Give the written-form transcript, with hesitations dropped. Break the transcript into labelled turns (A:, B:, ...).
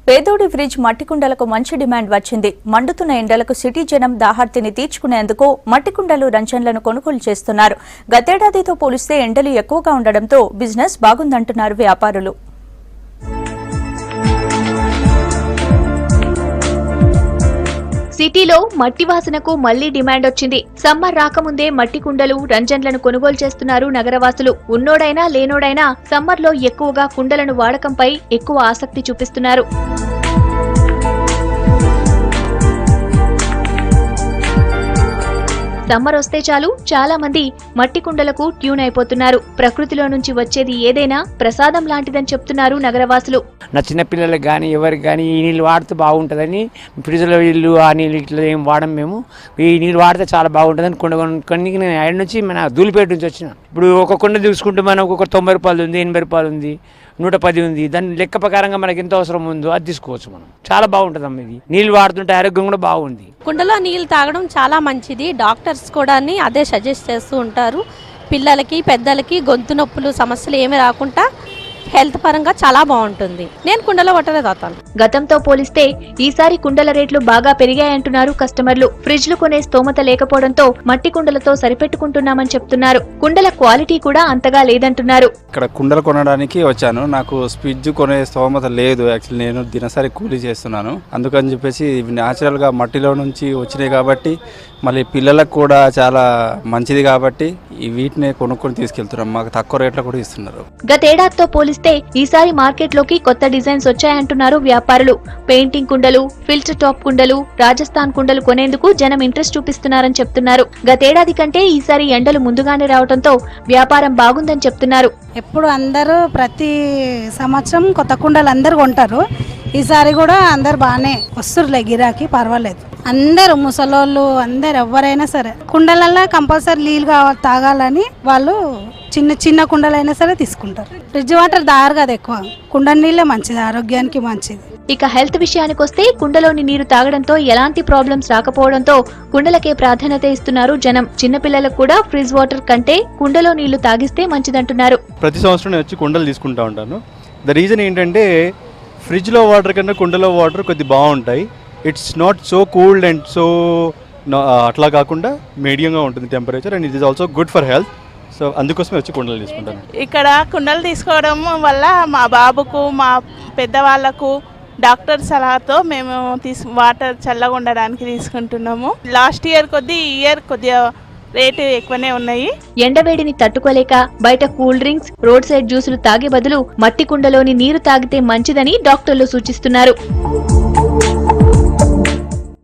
A: పేదోడి ఫ్రిడ్జ్ మట్టి కుండలకు మంచి డిమాండ్ వచ్చింది. మండుతున్న ఎండలకు సిటీ జనం దాహార్తిని తీర్చుకునేందుకు మట్టి కుండలు రంజన్లను కొనుగోలు చేస్తున్నారు. గతేడాదితో పోలిస్తే ఎండలు ఎక్కువగా ఉండడంతో బిజినెస్ బాగుందంటున్నారు వ్యాపారులు.
B: సిటీలో మట్టి వాసనకు మళ్లీ డిమాండ్ వచ్చింది. సమ్మర్ రాకముందే మట్టి కుండలు రంజన్లను కొనుగోలు చేస్తున్నారు నగరవాసులు. ఉన్నోడైనా లేనోడైనా సమ్మర్లో ఎక్కువగా కుండలను వాడకంపై ఎక్కువ ఆసక్తి చూపిస్తున్నారు. సమ్మర్ వస్తే చాలు చాలా మంది మట్టి కుండలకు ట్యూన్ అయిపోతున్నారు. ప్రకృతిలో నుంచి వచ్చేది ఏదైనా ప్రసాదం లాంటిదని చెప్తున్నారు నగరవాసులు.
C: నా చిన్నపిల్లలకు కానీ ఎవరికి కానీ ఈ నీళ్ళు వాడితే బాగుంటుందని ఫ్రిడ్జ్లో నీళ్ళు ఆ నీళ్ళు ఇట్లా ఏం వాడడం. మేము ఈ నీళ్ళు వాడితే చాలా బాగుంటుందని కొన్ని నేను ఆయన నుంచి మన ధూళిపేట నుంచి వచ్చిన. ఇప్పుడు ఒక కుండ చూసుకుంటే మనకు ఒక 90 రూపాయలు ఉంది, 80 రూపాయలు ఉంది, 110 ఉంది. దాని లెక్క ప్రకారంగా మనకి ఎంత అవసరం ఉందో అది తీసుకోవచ్చు. మనం చాలా బాగుంటుంది అమ్మ. ఇది నీళ్ళు వాడుతుంటే ఆరోగ్యం కూడా బాగుంది.
D: కుండలో నీళ్ళు తాగడం చాలా మంచిది. డాక్టర్స్ కూడా అదే సజెస్ట్ చేస్తూ ఉంటారు. పిల్లలకి పెద్దలకి గొంతు నొప్పులు సమస్యలు ఏమి రాకుండా హెల్త్ పరంగా చాలా బాగుంటుంది. నేను కుండలో వాటర్ తాగుతాను.
B: గతంతో పోలిస్తే ఈసారి కుండల రేట్లు బాగా పెరిగాయంటున్నారు కస్టమర్లు. ఫ్రిడ్జ్లు కొనే స్తోమత లేకపోవడంతో మట్టి కుండలతో సరిపెట్టుకుంటున్నామని చెప్తున్నారు. కుండల క్వాలిటీ కూడా అంతగా లేదంటున్నారు.
E: ఇక్కడ కుండలు కొనడానికి వచ్చాను. నాకు ఫ్రిడ్జ్ కొనే స్తోమత లేదు. యాక్చువల్లీ నేను దినసరి కూలీ చేస్తున్నాను. అందుకని చెప్పేసి న్యాచురల్ గా మట్టిలో నుంచి వచ్చినాయి కాబట్టి మళ్ళీ పిల్లలకు కూడా చాలా మంచిది కాబట్టి వీటిని కొనుక్కొని తీసుకెళ్తున్నాం. మాకు తక్కువ రేట్లో కూడా ఇస్తున్నారు.
B: గతేడాదితో పోలిస్తే ఈసారి మార్కెట్లోకి కొత్త డిజైన్స్ వచ్చాయంటున్నారు వ్యాపారులు. పెయింటింగ్ కుండలు, ఫిల్టర్ టాప్ కుండలు, రాజస్థాన్ కుండలు కొనేందుకు జనం ఇంట్రెస్ట్ చూపిస్తున్నారని చెప్తున్నారు. గతేడాది కంటే ఈసారి ఎండలు ముందుగానే రావడంతో వ్యాపారం బాగుందని చెప్తున్నారు.
F: ఎప్పుడు అందరూ ప్రతి సంవత్సరం కొత్త కుండలు అందరు కొంటారు. ఈసారి కూడా అందరు బాగానే వస్తుర్లే, గిరాకీ పర్వాలేదు. అందరు ముసలోళ్ళు అందరు ఎవరైనా సరే కుండలల్లో కంపల్సరీ నీళ్ళు కావాలి తాగాలని వాళ్ళు చిన్న చిన్న కుండలైనా సరే తీసుకుంటారు. ఫ్రిడ్జ్ వాటర్ తాగరు కదా ఎక్కువ, కుండ నీళ్ళే మంచిది, ఆరోగ్యానికి మంచిది.
B: ఇక హెల్త్ విషయానికొస్తే కుండలోని నీరు తాగడంతో ఎలాంటి ప్రాబ్లమ్స్ రాకపోవడంతో కుండలకే ప్రాధాన్యత ఇస్తున్నారు జనం. చిన్నపిల్లలకు కూడా ఫ్రిడ్జ్ వాటర్ కంటే కుండలో నీళ్లు తాగిస్తే మంచిదంటున్నారు.
G: ప్రతి సంవత్సరం నేను వచ్చి కుండలు తీసుకుంటా ఉంటాను. ద రీజన్ ఏంటంటే ఫ్రిడ్జ్లో వాటర్ కన్నా కుండలో వాటర్ కొద్ది బాగుంటాయి. It's not so cooled and so అట్లా కాకుండా మీడియంగా ఉంటుంది temperature, and it is also good for health. So అందుకోసమే వచ్చి కుండలు తీసుకుంటాను.
H: ఇక్కడ కుండలు తీసుకోవడం వల్ల మా బాబుకు, మా పెద్దవాళ్లకు డాక్టర్ సలహాతో మేము వాటర్ చల్లగా ఉండడానికి తీసుకుంటున్నాము. లాస్ట్ ఇయర్ కొద్ది ఈ ఇయర్ కొద్దిగా రేటు ఎక్కువనే ఉన్నాయి.
B: ఎండవేడిని తట్టుకోలేక బయట కూల్ డ్రింక్స్, రోడ్ సైడ్ జ్యూసులు తాగే బదులు మట్టి కుండలోని నీరు తాగితే మంచిదని డాక్టర్లు సూచిస్తున్నారు.